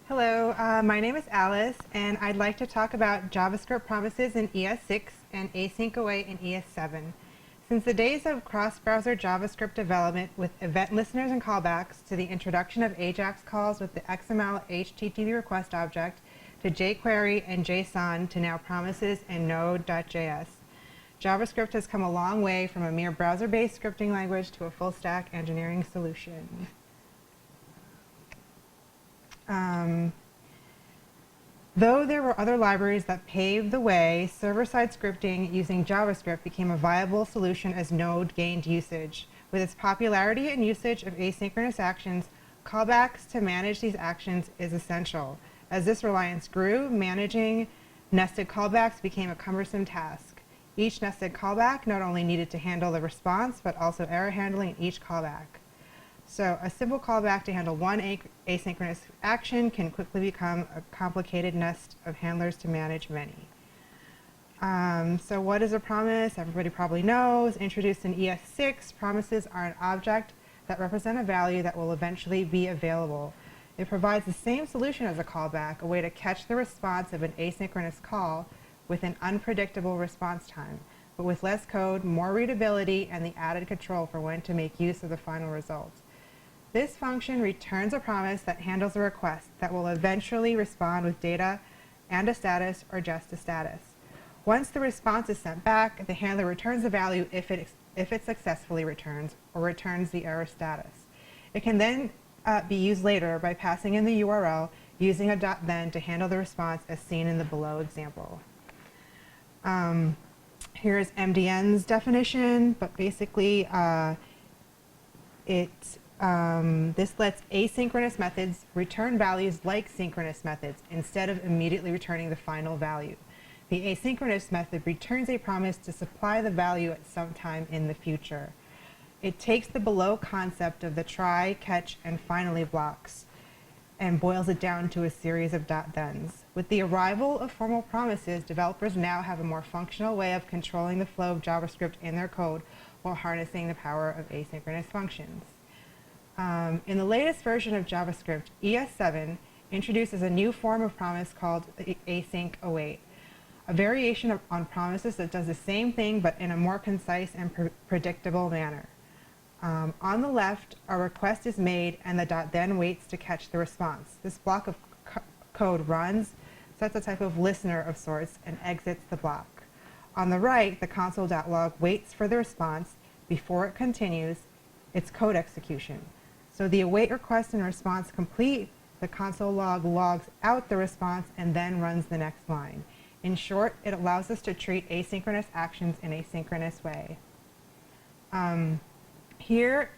Hello, my name is Alice, and I'd like to talk about JavaScript promises in ES6 and Async Await in ES7. Since the days of cross-browser JavaScript development with event listeners and callbacks, to the introduction of AJAX calls with the XML HTTP request object, to jQuery and JSON, to now promises and Node.js, JavaScript has come a long way from a mere browser-based scripting language to a full-stack engineering solution. Though there were other libraries that paved the way, server-side scripting using JavaScript became a viable solution as Node gained usage. With its popularity and usage of asynchronous actions, callbacks to manage these actions is essential. As this reliance grew, managing nested callbacks became a cumbersome task. Each nested callback not only needed to handle the response, but also error handling in each callback. So a simple callback to handle one asynchronous action can quickly become a complicated nest of handlers to manage many. So what is a promise? Everybody probably knows. Introduced in ES6, promises are an object that represent a value that will eventually be available. It provides the same solution as a callback, a way to catch the response of an asynchronous call with an unpredictable response time, but with less code, more readability, and the added control for when to make use of the final result. This function returns a promise that handles a request that will eventually respond with data and a status or just a status. Once the response is sent back, the handler returns the value if it successfully returns or returns the error status. It can then be used later by passing in the URL using a .then to handle the response as seen in the below example. Here's MDN's definition, but basically this lets asynchronous methods return values like synchronous methods instead of immediately returning the final value. The asynchronous method returns a promise to supply the value at some time in the future. It takes the below concept of the try, catch, and finally blocks and boils it down to a series of .thens. With the arrival of formal promises, developers now have a more functional way of controlling the flow of JavaScript in their code while harnessing the power of asynchronous functions. In the latest version of JavaScript, ES7 introduces a new form of promise called Async Await, a variation on promises that does the same thing but in a more concise and predictable manner. On the left, a request is made and the .then waits to catch the response. This block of code runs, sets a type of listener of sorts, and exits the block. On the right, the console.log waits for the response before it continues its code execution. So the await request and response complete, the console log logs out the response and then runs the next line. In short, it allows us to treat asynchronous actions in a synchronous way. Here,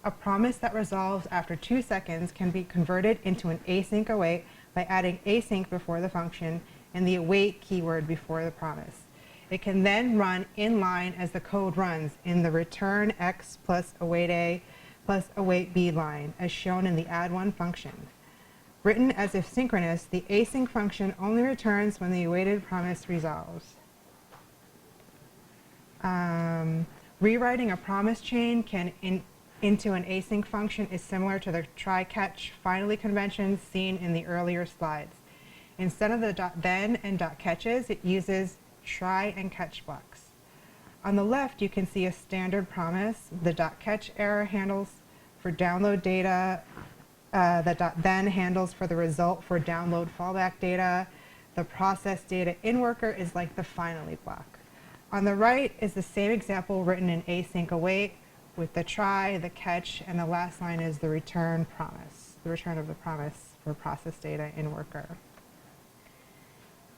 a promise that resolves after 2 seconds can be converted into an async await by adding async before the function and the await keyword before the promise. It can then run in line as the code runs in the return x plus await a plus await b line, as shown in the add1 function. Written as if synchronous, the async function only returns when the awaited promise resolves. Rewriting a promise chain into an async function is similar to the try, catch, finally conventions seen in the earlier slides. Instead of the .then and .catches, it uses try and catch blocks. On the left, you can see a standard promise. The .catch error handles for download data. The .then handles for the result for download fallback data. The process data in worker is like the finally block. On the right is the same example written in async await with the try, the catch, and the last line is the return promise, the return of the promise for process data in worker.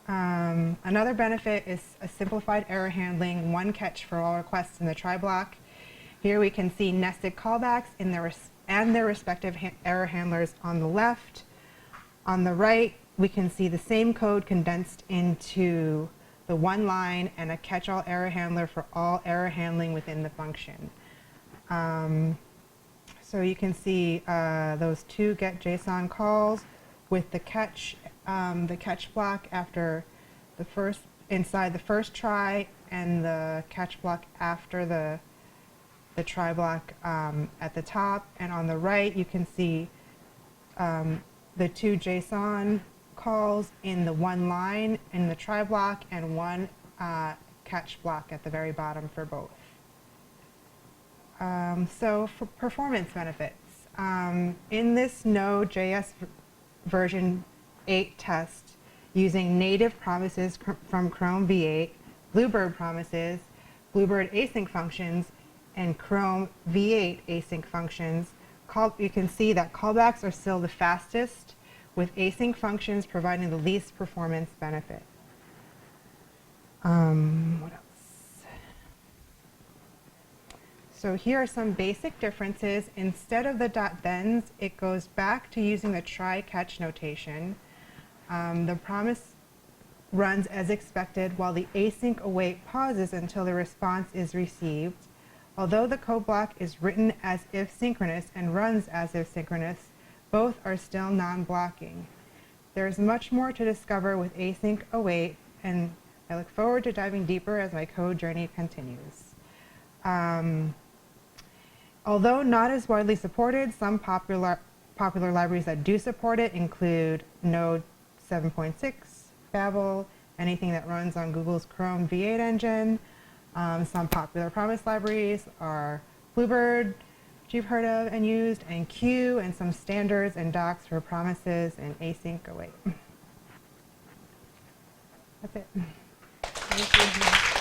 Another benefit is a simplified error handling, one catch for all requests in the try block. Here we can see nested callbacks in their respective error handlers on the left. On the right, we can see the same code condensed into the one line and a catch-all error handler for all error handling within the function. So you can see those two get JSON calls with the catch block after the first, inside the first try, and the catch block after the try block at the top. And on the right, you can see the 2 JSON calls in the one line in the try block and one catch block at the very bottom for both. So for performance benefits, in this Node.js version 8 test using native promises from Chrome V8, Bluebird promises, Bluebird async functions, and Chrome V8 async functions, you can see that callbacks are still the fastest, with async functions providing the least performance benefit. What else? So here are some basic differences. Instead of the .thens, it goes back to using the try-catch notation. The promise runs as expected while the async await pauses until the response is received. Although the code block is written as if synchronous and runs as if synchronous, both are still non-blocking. There is much more to discover with async await, and I look forward to diving deeper as my code journey continues. Although not as widely supported, some popular libraries that do support it include Node 7.6, Babel, anything that runs on Google's Chrome V8 engine. Some popular promise libraries are Bluebird, which you've heard of and used, and Q, and some standards and docs for promises and async await. That's it. Thank you.